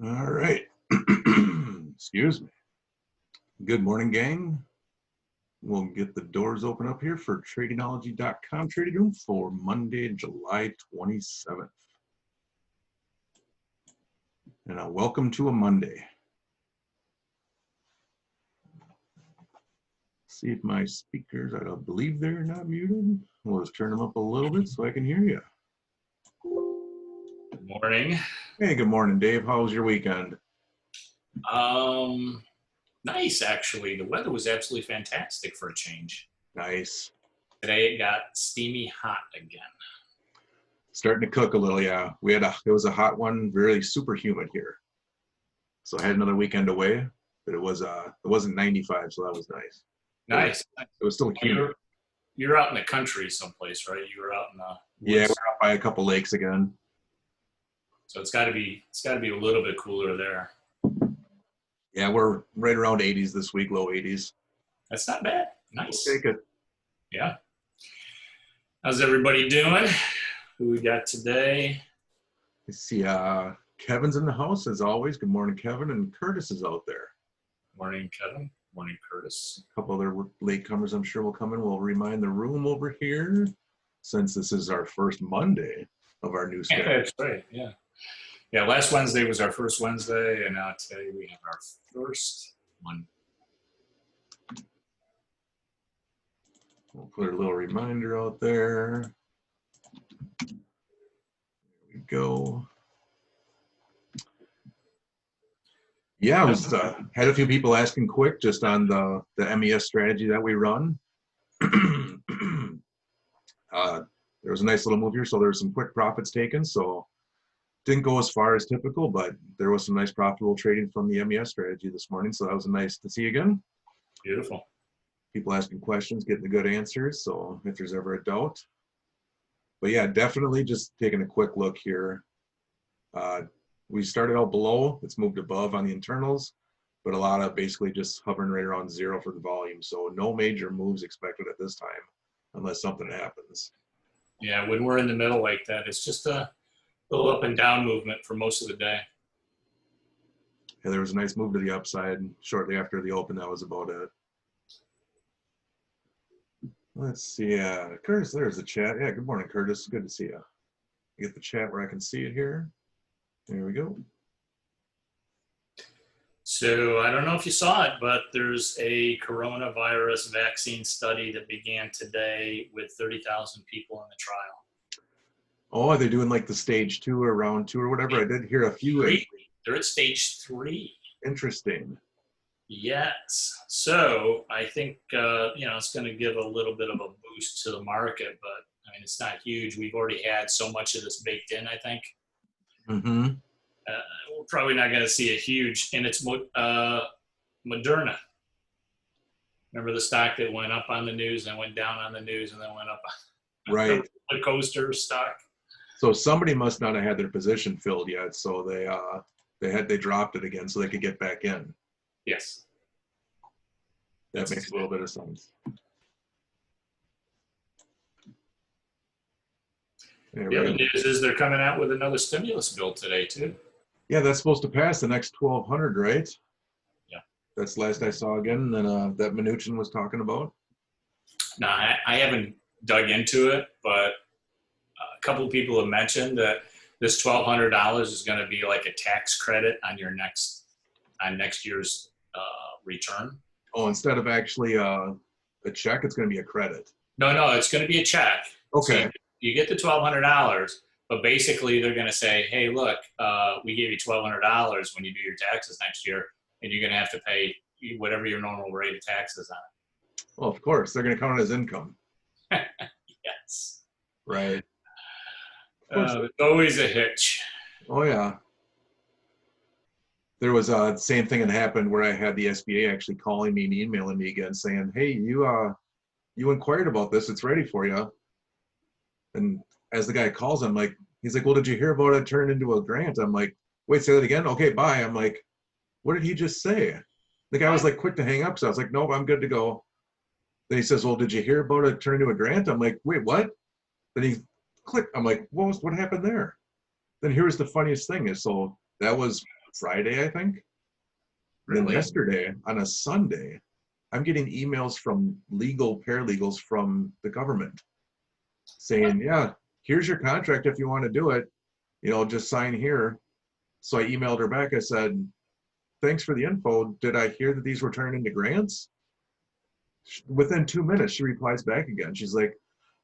All right. Excuse me. Good morning, gang. We'll get the doors open up here for Tradingology.com trading room for Monday, July 27th. And welcome to a Monday. See if my speakers, I don't believe they're not muted. We'll just turn them up a little bit so I can hear you. Good morning. Hey, good morning, Dave. How was your weekend? Nice, actually. The weather was absolutely fantastic for a change. Nice. Today it got steamy hot again. Starting to cook a little, yeah. It was a hot one, really super humid here. So I had another weekend away, but it wasn't 95, so that was nice. Nice. It was still humid. You're out in the country someplace, right? You were out in the woods. Yeah, we're out by a couple lakes again. So it's got to be a little bit cooler there. Yeah, we're right around 80s this week, low 80s. That's not bad. Nice. We'll take it. Yeah. How's everybody doing? Who we got today? Let's see, Kevin's in the house as always. Good morning, Kevin, and Curtis is out there. Morning, Kevin. Morning, Curtis. A couple other latecomers I'm sure will come in. We'll remind the room over here, since this is our first Monday of our new schedule. That's right, yeah. Yeah, last Wednesday was our first Wednesday, and now today we have our first one. We'll put a little reminder out there. There we go. Yeah, I was had a few people asking quick just on the MES strategy that we run. There was a nice little move here, so there were some quick profits taken. So didn't go as far as typical, but there was some nice profitable trading from the MES strategy this morning. So that was nice to see again. Beautiful. People asking questions, getting the good answers. So if there's ever a doubt. But yeah, definitely just taking a quick look here. We started out below, it's moved above on the internals, but a lot of basically just hovering right around zero for the volume. So no major moves expected at this time, unless something happens. Yeah, when we're in the middle like that, it's just a little up and down movement for most of the day. Yeah, there was a nice move to the upside shortly after the open. That was about it. Let's see. Curtis, there's the chat. Yeah, good morning, Curtis. Good to see you. Get the chat where I can see it here. There we go. So I don't know if you saw it, but there's a coronavirus vaccine study that began today with 30,000 people in the trial. Oh, are they doing like the stage 2 or round 2 or whatever? I did hear a few. They're at stage 3. Interesting. Yes. So I think, it's going to give a little bit of a boost to the market, but I mean, it's not huge. We've already had so much of this baked in, I think. Mm-hmm. We're probably not going to see a huge, and it's Moderna. Remember the stock that went up on the news and went down on the news and then went up on Right. the coaster stock? So somebody must not have had their position filled yet, so they dropped it again so they could get back in. Yes. That makes a little bit of sense. The other news is they're coming out with another stimulus bill today, too. Yeah, that's supposed to pass the next 1,200, right? Yeah. That's last I saw again, and that Mnuchin was talking about. Now, I haven't dug into it, but a couple of people have mentioned that this $1,200 is going to be like a tax credit on your next year's return. Oh, instead of actually a check, it's going to be a credit. No, it's going to be a check. Okay. So you get the $1,200, but basically they're going to say, hey, look, we gave you $1,200 when you do your taxes next year, and you're going to have to pay whatever your normal rate of taxes on it. Well, of course, they're going to count it as income. Yes. Right. It's always a hitch. Oh, yeah. There was the same thing that happened where I had the SBA actually calling me and emailing me again saying, hey, you inquired about this. It's ready for you. And as the guy calls, he's like, well, did you hear about it turned into a grant? I'm like, wait, say that again? Okay, bye. I'm like, what did he just say? The guy was like quick to hang up. So I was like, nope, I'm good to go. Then he says, well, did you hear about it turned into a grant? I'm like, wait, what? Then he clicked. I'm like, what happened there? Then here's the funniest thing is, so that was Friday, I think. And then Really? yesterday, on a Sunday, I'm getting emails from legal paralegals from the government saying, yeah, here's your contract if you want to do it, just sign here. So I emailed her back. I said, thanks for the info. Did I hear that these were turned into grants? Within 2 minutes, she replies back again. She's like,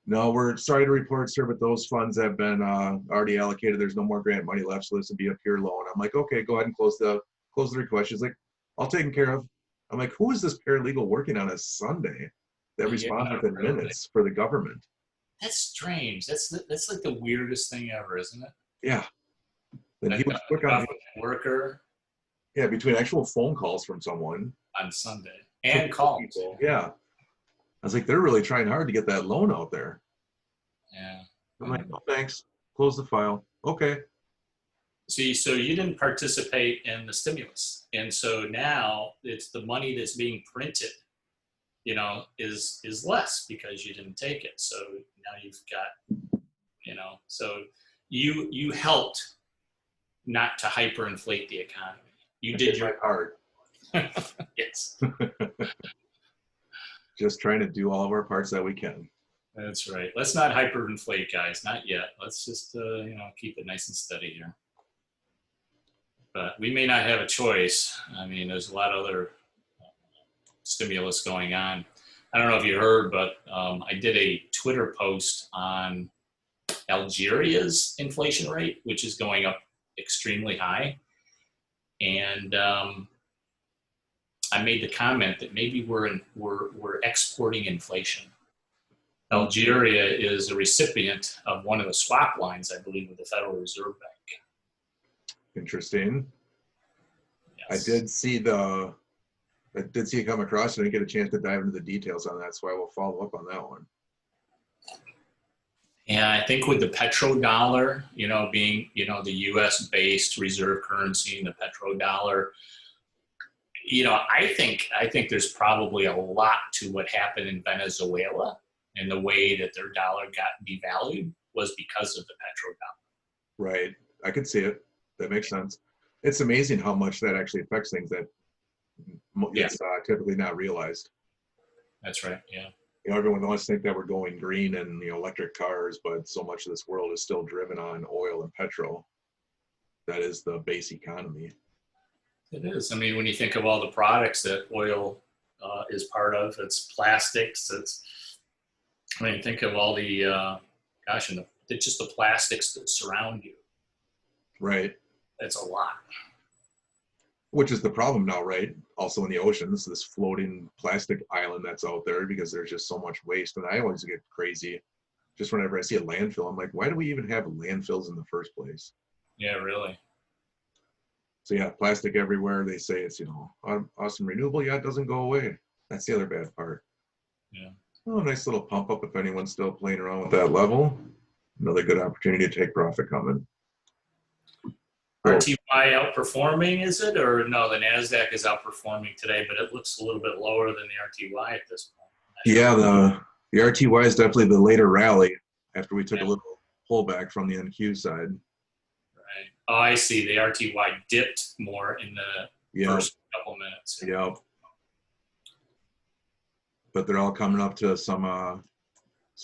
no, we're sorry to report, sir, but those funds have been already allocated. There's no more grant money left, so this would be a pure loan. I'm like, okay, go ahead and close the request. She's like, all taken care of. I'm like, who is this paralegal working on a Sunday that responds within minutes for the government? That's strange. That's like the weirdest thing ever, isn't it? Yeah. Then Like he was quick on worker. Yeah, between actual phone calls from someone On Sunday and calls. People. Yeah. I was like, they're really trying hard to get that loan out there. Yeah. I'm like, no, thanks. Close the file. Okay. See, so you didn't participate in the stimulus. And so now it's the money that's being printed, is less because you didn't take it. So now you've got, so you helped not to hyperinflate the economy. You did your part. Yes. Just trying to do all of our parts that we can. That's right. Let's not hyperinflate, guys. Not yet. Let's just, keep it nice and steady here. But we may not have a choice. I mean, there's a lot of other stimulus going on. I don't know if you heard, but I did a Twitter post on Algeria's inflation rate, which is going up extremely high. And I made the comment that maybe we're exporting inflation. Algeria is a recipient of one of the swap lines, I believe, with the Federal Reserve Bank. Interesting. Yes. I did see it come across. I didn't get a chance to dive into the details on that, so I will follow up on that one. And I think with the petrodollar, being, the U.S.-based reserve currency and the petrodollar, I think there's probably a lot to what happened in Venezuela, and the way that their dollar got devalued was because of the petrodollar. Right. I could see it. That makes sense. It's amazing how much that actually affects things that it's typically not realized. That's right. Yeah. Everyone wants to think that we're going green and electric cars, but so much of this world is still driven on oil and petrol. That is the base economy. It is. I mean, when you think of all the products that oil is part of, it's plastics. Think of all the just the plastics that surround you. Right. It's a lot. Which is the problem now, right? Also in the oceans, this floating plastic island that's out there because there's just so much waste. And I always get crazy just whenever I see a landfill. I'm like, why do we even have landfills in the first place? Yeah, really. So yeah, plastic everywhere. They say it's, awesome renewable. Yeah, it doesn't go away. That's the other bad part. Yeah. Oh, nice little pump up if anyone's still playing around with that level. Another good opportunity to take profit coming. RTY outperforming, is it? Or no, the NASDAQ is outperforming today, but it looks a little bit lower than the RTY at this point. Yeah, the RTY is definitely the later rally after we took a little pullback from the NQ side. Right. Oh, I see. The RTY dipped more in the first couple minutes. Yep. But they're all coming up to some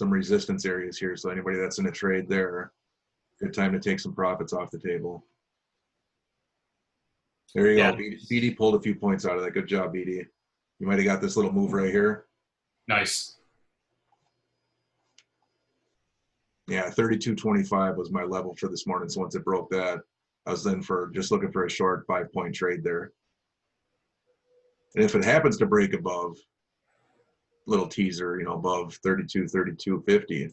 resistance areas here. So anybody that's in a trade there, good time to take some profits off the table. There you go. BD pulled a few points out of that. Good job, BD. You might have got this little move right here. Nice. Yeah, 32.25 was my level for this morning. So once it broke that, I was then just looking for a short 5-point trade there. And if it happens to break above, little teaser, above 32.50,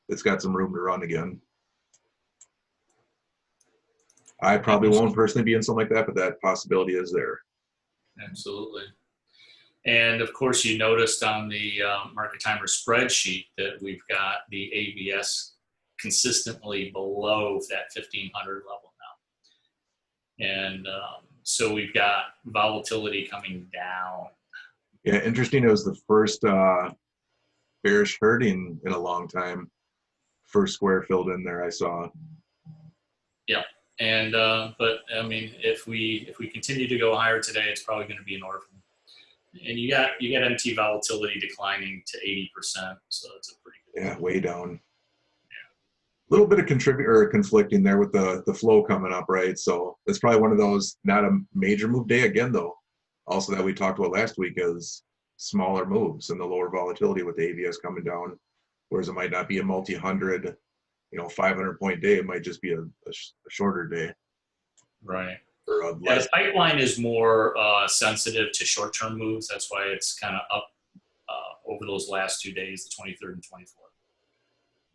it's got some room to run again. I probably won't personally be in something like that, but that possibility is there. Absolutely. And of course, you noticed on the market timer spreadsheet that we've got the ABS consistently below that 1500 level now. And so we've got volatility coming down. Yeah, interesting. It was the first bearish hurting in a long time. First square filled in there, I saw. Yeah. And but I mean, if we continue to go higher today, it's probably going to be an orphan. And you got MT volatility declining to 80%, so it's a pretty good. Yeah, way down. A little bit of conflicting there with the flow coming up, right? So it's probably one of those, not a major move day again, though. Also, that we talked about last week is smaller moves and the lower volatility with the AVS coming down, whereas it might not be a multi-hundred, 500-point day. It might just be a shorter day. Right. Or a Yeah, less. the pipeline is more sensitive to short-term moves. That's why it's kind of up over those last 2 days, the 23rd and 24th.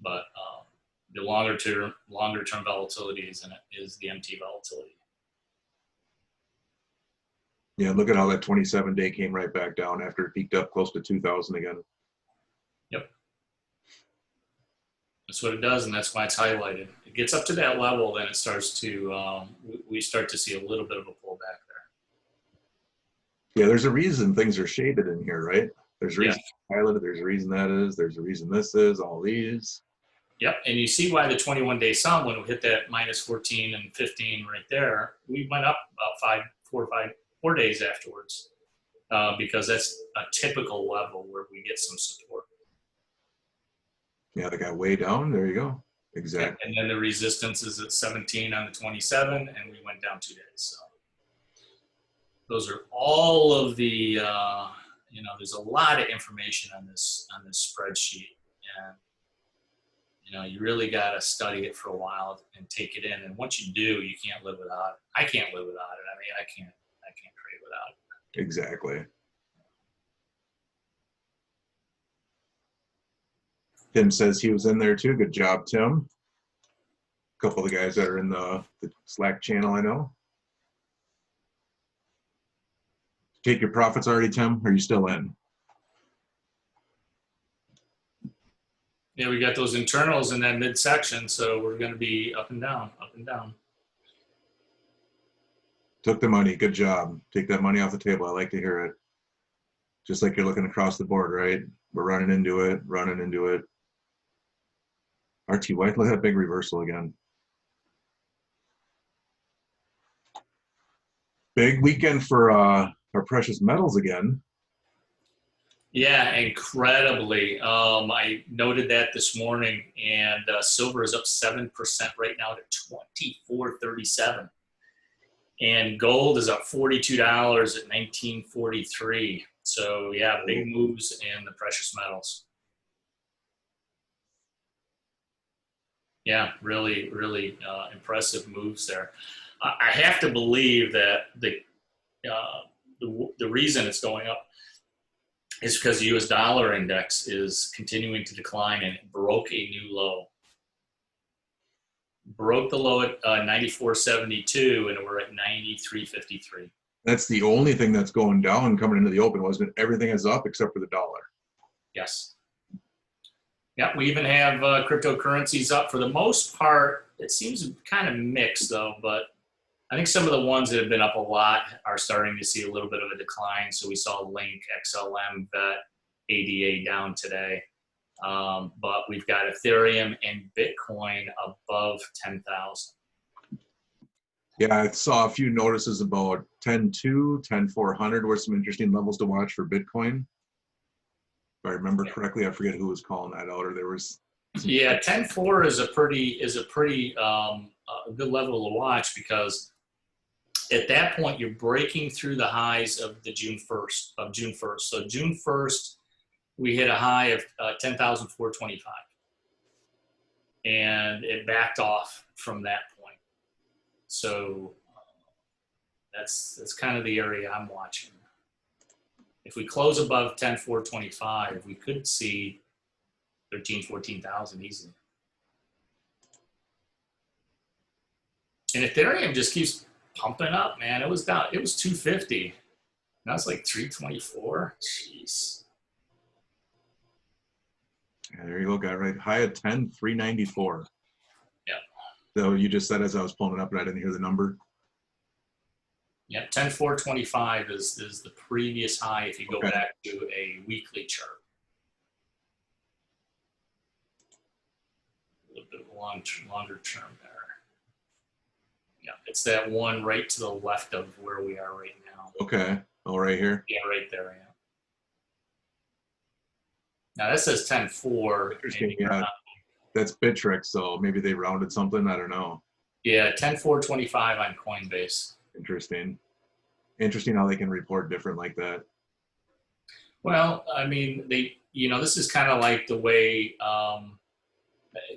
But the longer term volatility is the MT volatility. Yeah, look at how that 27-day came right back down after it peaked up close to 2,000 again. Yep. That's what it does, and that's why it's highlighted. It gets up to that level, then it starts to, we start to see a little bit of a pullback there. Yeah, there's a reason things are shaded in here, right? There's a reason Yeah. highlighted, there's a reason that is, there's a reason this is, all these. Yep, and you see why the 21-day sum, when we hit that minus 14 and 15 right there, we went up about 4 days afterwards because that's a typical level where we get some support. Yeah, they got way down. There you go. Exactly. Yep. And then the resistance is at 17 on the 27, and we went down 2 days. So those are all of the, there's a lot of information on this spreadsheet, and you really got to study it for a while and take it in. And once you do, you can't live without it. I can't live without it. I mean, I can't trade without it. Exactly. Tim says he was in there too. Good job, Tim. A couple of the guys that are in the Slack channel, I know. Take your profits already, Tim? Or are you still in? Yeah, we got those internals in that midsection, so we're going to be up and down, up and down. Took the money. Good job. Take that money off the table. I like to hear it. Just like you're looking across the board, right? We're running into it, running into it. RTY, look at that big reversal again. Big weekend for our precious metals again. Yeah, incredibly. I noted that this morning, and silver is up 7% right now to $24.37. And gold is up $42 at $19.43. So yeah, big moves in the precious metals. Yeah, really, really impressive moves there. I have to believe that the reason it's going up is because the U.S. dollar index is continuing to decline and it broke a new low. Broke the low at 94.72 and we're at 93.53. That's the only thing that's going down coming into the open, wasn't it? Everything is up except for the dollar. Yes. Yeah, we even have cryptocurrencies up. For the most part, it seems kind of mixed though, but I think some of the ones that have been up a lot are starting to see a little bit of a decline. So we saw Link, XLM, VET, ADA down today. But we've got Ethereum and Bitcoin above 10,000. Yeah, I saw a few notices about 10.2, 10.400 were some interesting levels to watch for Bitcoin. If I remember correctly, I forget who was calling that out, or there was. Yeah, 10.4 is a pretty good level to watch because at that point you're breaking through the highs of the June 1st. So June 1st, we hit a high of 10,425, and it backed off from that point. So that's kind of the area I'm watching. If we close above 10,425, we could see 14,000 easily. And Ethereum just keeps pumping up, man. It was down. It was 250. Now it's like 324. Jeez. Yeah, there you go, guy. Right, high at 10,394. Yeah. So you just said as I was pulling it up, and I didn't hear the number. Yeah, 10,425 is the previous high if you go back to a weekly chart. A little bit of longer term there. Yeah, it's that one right to the left of where we are right now. Okay. Oh, right here. Yeah, right there. Yeah. Now that says 10.4. Interesting. Yeah, that's Bittrex, so maybe they rounded something. I don't know. Yeah, 10.425 on Coinbase. Interesting. Interesting how they can report different like that. Well, I mean, this is kind of like the way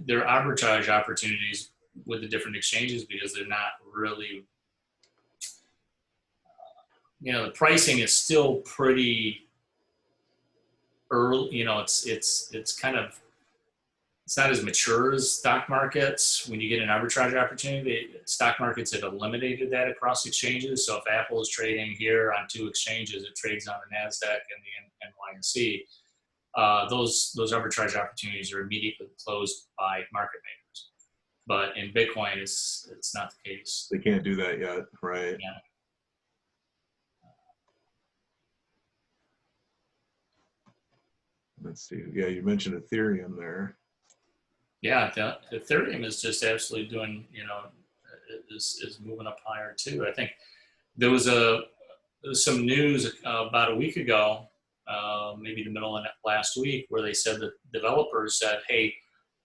their arbitrage opportunities with the different exchanges, because they're not really, the pricing is still pretty early. It's kind of, it's not as mature as stock markets. When you get an arbitrage opportunity, stock markets have eliminated that across exchanges. So if Apple is trading here on 2 exchanges, it trades on the NASDAQ and the NYSE. Those arbitrage opportunities are immediately closed by market makers. But in Bitcoin, it's not the case. They can't do that yet, right? Yeah. Let's see. Yeah, you mentioned Ethereum there. Yeah, Ethereum is just absolutely doing, is moving up higher too. I think there was some news about a week ago, maybe the middle of last week, where they said that developers said, hey,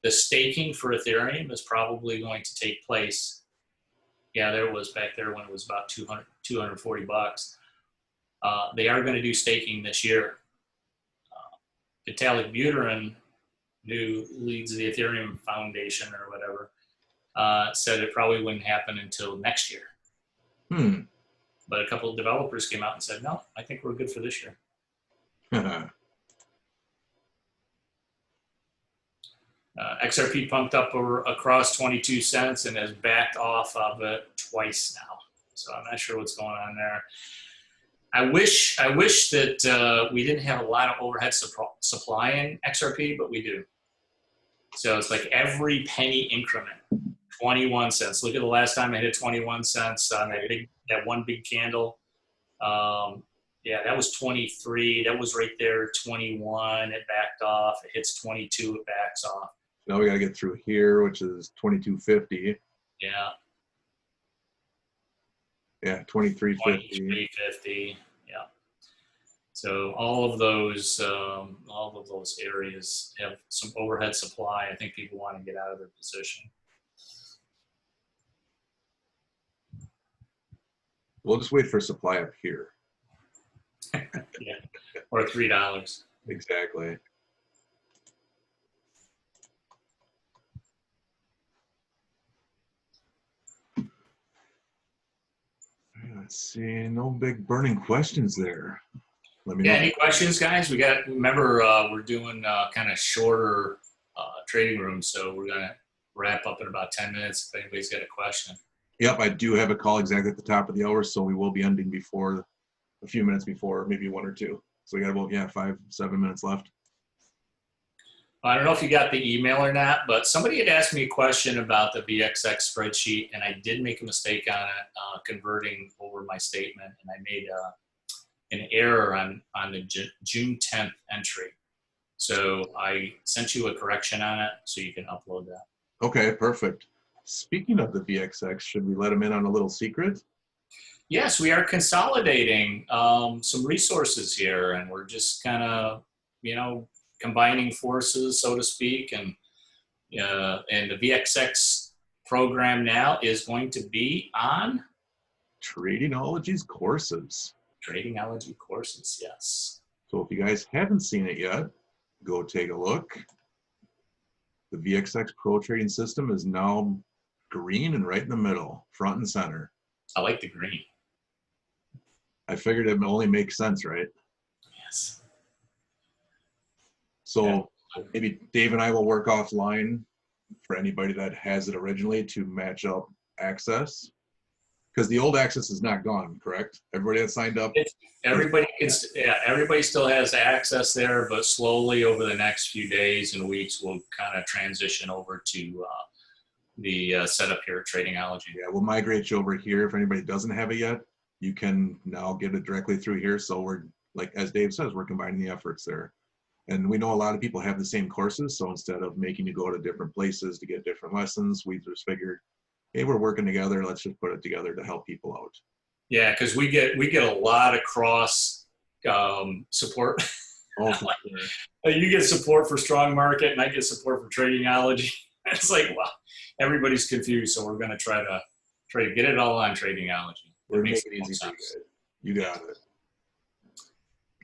the staking for Ethereum is probably going to take place. Yeah, there it was back there when it was about $240. They are going to do staking this year. Vitalik Buterin, who leads the Ethereum Foundation or whatever, said it probably wouldn't happen until next year. But a couple of developers came out and said, no, I think we're good for this year. XRP pumped up across 22 cents and has backed off of it twice now. So I'm not sure what's going on there. I wish that we didn't have a lot of overhead supply in XRP, but we do. So it's like every penny increment, 21 cents. Look at the last time I hit 21 cents on that one big candle. Yeah, that was 23. That was right there, 21. It backed off. It hits 22. It backs off. Now we got to get through here, which is 22.50. Yeah. Yeah, 23.50. 23.50. Yeah. So all of those areas have some overhead supply. I think people want to get out of their position. We'll just wait for supply up here. Yeah, or $3. Exactly. Let's see, no big burning questions there. Let me know. Any questions, guys? Remember, we're doing kind of shorter trading rooms, so we're gonna wrap up in about 10 minutes. If anybody's got a question. Yep, I do have a call exactly at the top of the hour, so we will be ending before a few minutes before, maybe 1 or 2. So we got about 5-7 minutes left. I don't know if you got the email or not, but somebody had asked me a question about the VXX spreadsheet, and I did make a mistake on it, converting over my statement, and I made an error on the June 10th entry. So I sent you a correction on it, so you can upload that. Okay, perfect. Speaking of the VXX, should we let them in on a little secret? Yes, we are consolidating some resources here, and we're just kind of, combining forces, so to speak, and the VXX program now is going to be on Tradingology's courses. Tradingology courses, yes. So if you guys haven't seen it yet, go take a look. The VXX Pro Trading System is now green and right in the middle, front and center. I like the green. I figured it only makes sense, right? Yes. So maybe Dave and I will work offline for anybody that has it originally to match up access. Because the old access is not gone, correct? Everybody that signed up? Everybody still has access there, but slowly over the next few days and weeks, we'll kind of transition over to the setup here at Tradingology. Yeah, we'll migrate you over here. If anybody doesn't have it yet, you can now get it directly through here. So we're, like as Dave says, we're combining the efforts there. And we know a lot of people have the same courses. So instead of making you go to different places to get different lessons, we just figured hey, we're working together. Let's just put it together to help people out. Yeah, because we get a lot of cross support. Oh, for sure. You get support for Strong Market, and I get support for Tradingology. It's like, wow, everybody's confused. So we're going to try to get it all on Tradingology. We're going to make it easy for you guys. You got it.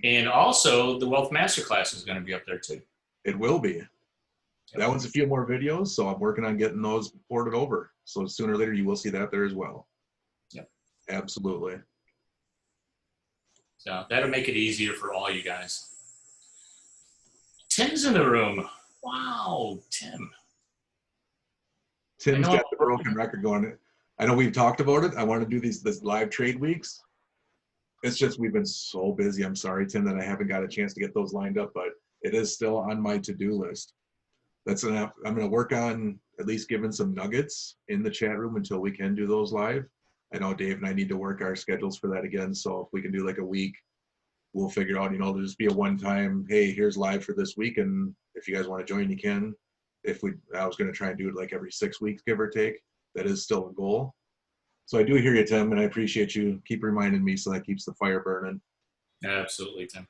And also, the Wealth Masterclass is going to be up there too. It will be. That one's a few more videos, so I'm working on getting those ported over. So sooner or later, you will see that there as well. Yep. Absolutely. So that'll make it easier for all you guys. Tim's in the room. Wow, Tim. Tim's got the broken record going. I know we've talked about it. I want to do this live trade weeks. It's just we've been so busy. I'm sorry, Tim, that I haven't got a chance to get those lined up, but it is still on my to-do list. That's enough. I'm going to work on at least giving some nuggets in the chat room until we can do those live. I know Dave and I need to work our schedules for that again. So if we can do like a week, we'll figure out, there'll just be a one-time, hey, here's live for this week. And if you guys want to join, you can. I was going to try and do it like every 6 weeks, give or take. That is still a goal. So I do hear you, Tim, and I appreciate you. Keep reminding me so that keeps the fire burning. Absolutely, Tim.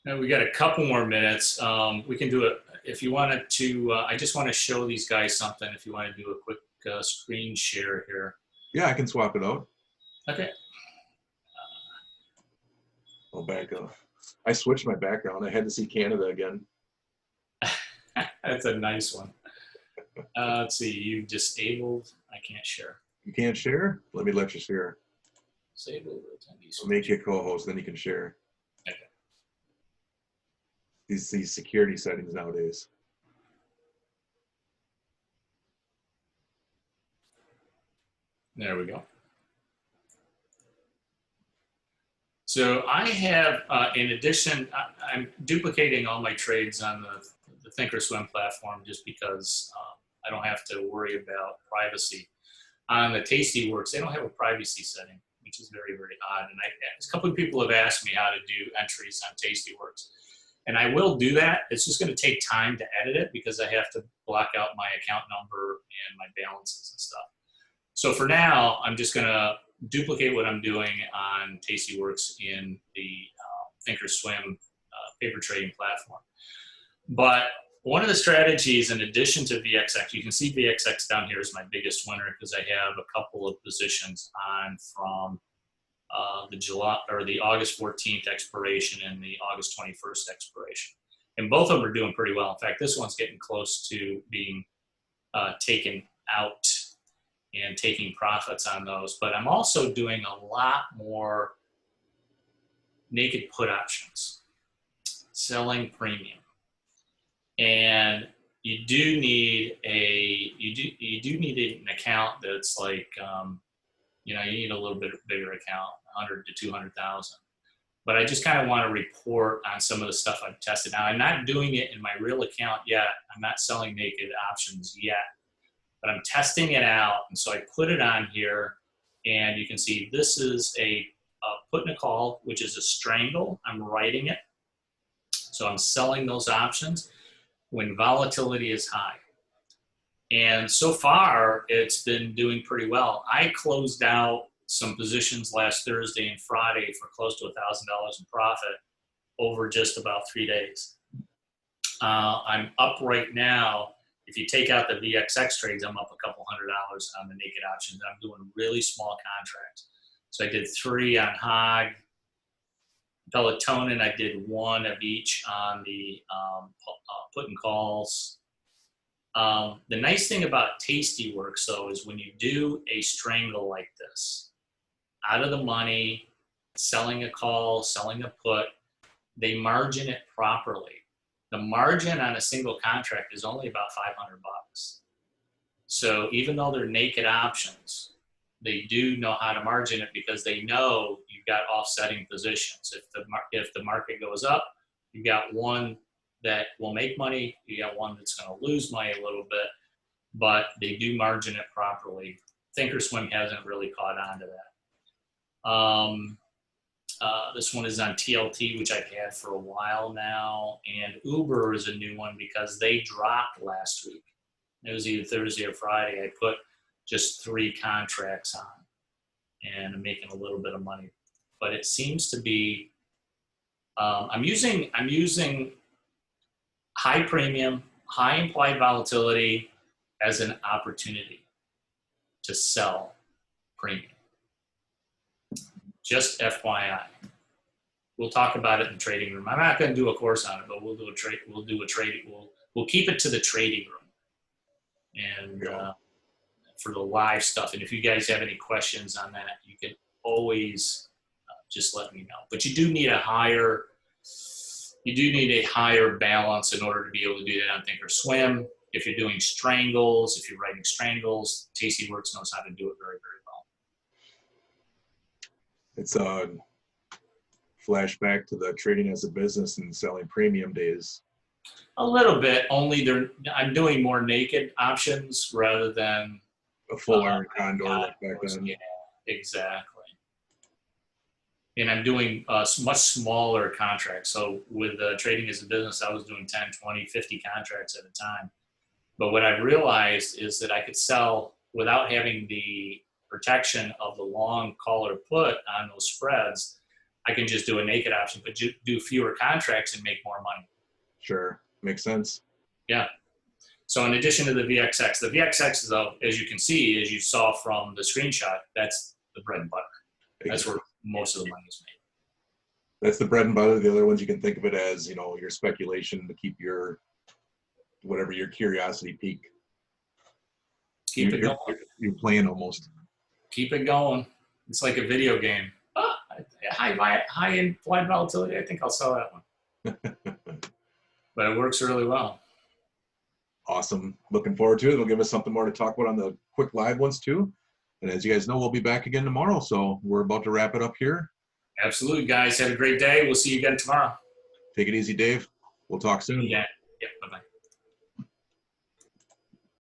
Now we got a couple more minutes. We can do it if you wanted to. I just want to show these guys something. If you want to do a quick screen share here. Yeah, I can swap it out. Okay. I'll back up. I switched my background. I had to see Canada again. That's a nice one. Let's see. You disabled. I can't share. You can't share? Let me let you share. Disable. I'll make you a co-host, then you can share. Okay. These security settings nowadays. There we go. So I have, in addition, I'm duplicating all my trades on the Thinkorswim platform just because I don't have to worry about privacy. On the Tastyworks, they don't have a privacy setting, which is very, very odd. And a couple of people have asked me how to do entries on Tastyworks. And I will do that. It's just going to take time to edit it because I have to block out my account number and my balances and stuff. So for now, I'm just going to duplicate what I'm doing on Tastyworks in the Thinkorswim paper trading platform. But one of the strategies, in addition to VXX, you can see VXX down here is my biggest winner because I have a couple of positions on from the August 14th expiration and the August 21st expiration. And both of them are doing pretty well. In fact, this one's getting close to being taken out and taking profits on those. But I'm also doing a lot more naked put options, selling premium. And you do need an account that's like, you need a little bit bigger account, 100 to 200,000. But I just kind of want to report on some of the stuff I've tested. Now, I'm not doing it in my real account yet. I'm not selling naked options yet, but I'm testing it out. And so I put it on here, and you can see this is a put and a call, which is a strangle. I'm writing it. So I'm selling those options when volatility is high. And so far, it's been doing pretty well. I closed out some positions last Thursday and Friday for close to $1,000 in profit over just about 3 days. I'm up right now. If you take out the VXX trades, I'm up a couple $100 on the naked options. I'm doing really small contracts. So I did 3 on HOG. Pelotonin, I did 1 of each on the put and calls. The nice thing about Tastyworks, though, is when you do a strangle like this, out of the money, selling a call, selling a put, they margin it properly. The margin on a single contract is only about $500. So even though they're naked options, they do know how to margin it because they know you've got offsetting positions. If the market goes up, you've got one that will make money, you got one that's going to lose money a little bit, but they do margin it properly. Thinkorswim hasn't really caught on to that. This one is on TLT, which I've had for a while now, and Uber is a new one because they dropped last week. It was either Thursday or Friday. I put just 3 contracts on, and I'm making a little bit of money. But it seems to be I'm using high premium, high implied volatility as an opportunity to sell premium. Just FYI. We'll talk about it in the trading room. I'm not going to do a course on it, but we'll do a trade. We'll keep it to the trading room, and for the live stuff. And if you guys have any questions on that, you can always just let me know. But you do need a higher balance in order to be able to do that on Thinkorswim. If you're doing strangles, if you're writing strangles, Tasty Works knows how to do it very, very well. It's a flashback to the trading as a business and selling premium days. A little bit, only I'm doing more naked options rather than a full iron condor like back then. Yeah, exactly. And I'm doing much smaller contracts. So with trading as a business, I was doing 10, 20, 50 contracts at a time. But what I realized is that I could sell without having the protection of the long call or put on those spreads. I can just do a naked option, but do fewer contracts and make more money. Sure. Makes sense. Yeah. So in addition to the VXX, though, as you can see, as you saw from the screenshot, that's the bread and butter. That's where most of the money is made. That's the bread and butter. The other ones you can think of it as, your speculation to keep your curiosity peak. Keep it going. You're playing almost. Keep it going. It's like a video game. High implied volatility. I think I'll sell that one. But it works really well. Awesome. Looking forward to it. It'll give us something more to talk about on the quick live ones too. And as you guys know, we'll be back again tomorrow. So we're about to wrap it up here. Absolutely, guys. Have a great day. We'll see you again tomorrow. Take it easy, Dave. We'll talk soon. Yeah. Bye-bye.